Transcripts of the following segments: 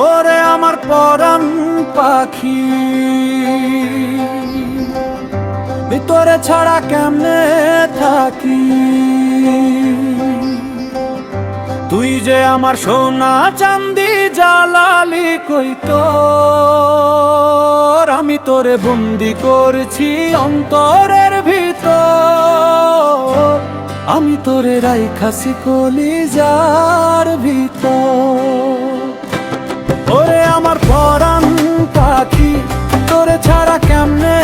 ওরে আমার পরাণ পাখি, ভিতরে ছাড়া কেমনে থাকি। তুই যে আমার সোনা চাঁদি জালালি কই তোর, আমি তোরে বন্দি করছি অন্তরের ভিতর, আমি তোরে রাইখাছি কলিজার ভিতর। ওরে আমার পরাণ পাখি, তোরে ছাড়া কেমনে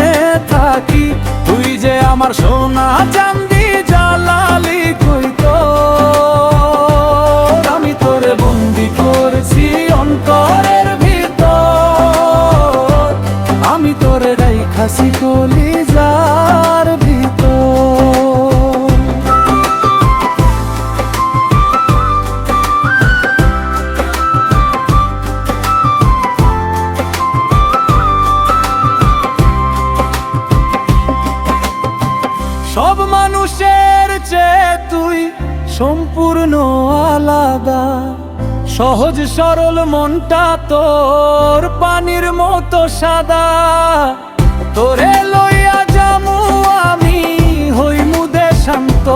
থাকি। তুই যে আমার সোনা চাঁদি জালালি কই তোর, আমি তোরে বন্দি করছি অন্তরের ভিতর, আমি তোরে রাইখাছি কলিজার ভিতর। সব মানুষের চেয়ে তুই সম্পূর্ণ আলাদা, সহজ সরল মনটা তোর পানির মতো সাদা। তোরে লইয়া যামু আমি হইমু দেশান্ত,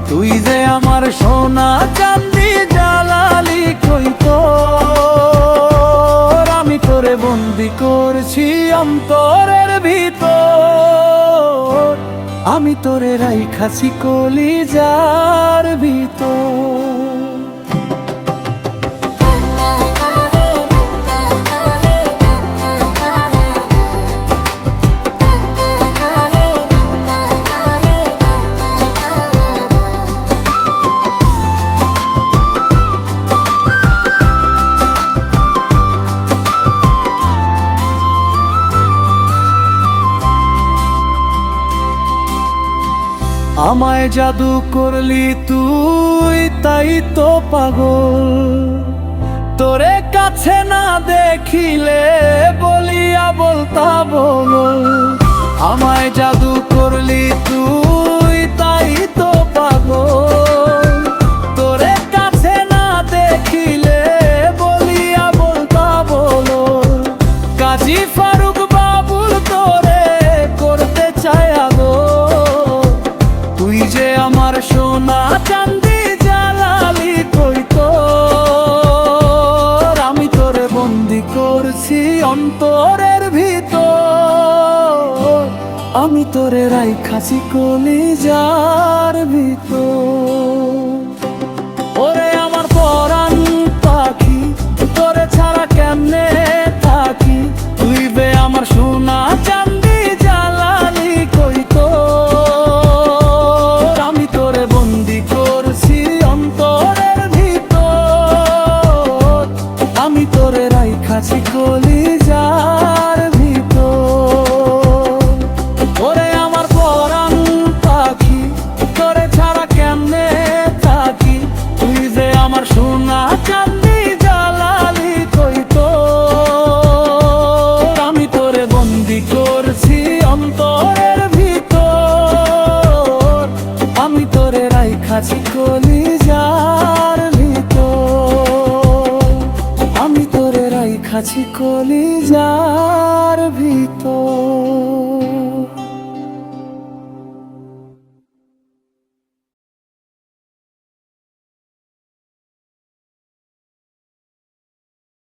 তুই যে আমার সোনা চাঁদি জালালি কই তোর, আমি তোরে বন্দি করছি অন্তরের ভিতর, আমি তোরে রাইখাছি কলিজার ভিতর। আমায় জাদু করলি তুই তাই তো পাগল, তোরে কাছে না দেখিলে বলিয়া বলতা বল। আমায় জাদু করলি তুই তাই তো পাগল, তোরে কাছে না দেখিলে বলিয়া বলতা বল। কাজী ফারুক বাবুল তোরে করতে চায় আগো, তুই যে আমার সোনা চাঁদি জালালি কই তোর, আমি তোরে বন্দি করছি অন্তরের ভিতর, আমি তোরে রাইখাছি কলিজার ভিতর। ওরে আমার পরাণ পাখি, তোরে ছাড়া কেমনে থাকি। তুই বে আমার সোনা চাঁদি জালালি কই তোর, আমি তোরে বন্দি করছি অন্তরের ভিতর, আমি তোরে রাইখাছি কলিজার ভিতর। ওরে আমার পরাণ পাখি, তোরে ছাড়া কেমনে থাকি। তুই যে আমার সোনা চাঁদি জালালি কই তোর, আমি তোরে বন্দি করছি অন্তরের ভিতর, আমি তোরে রাইখাছি কলিজার ভিতর, আমি তোরে রাইখাছি কলিজার ভিতর।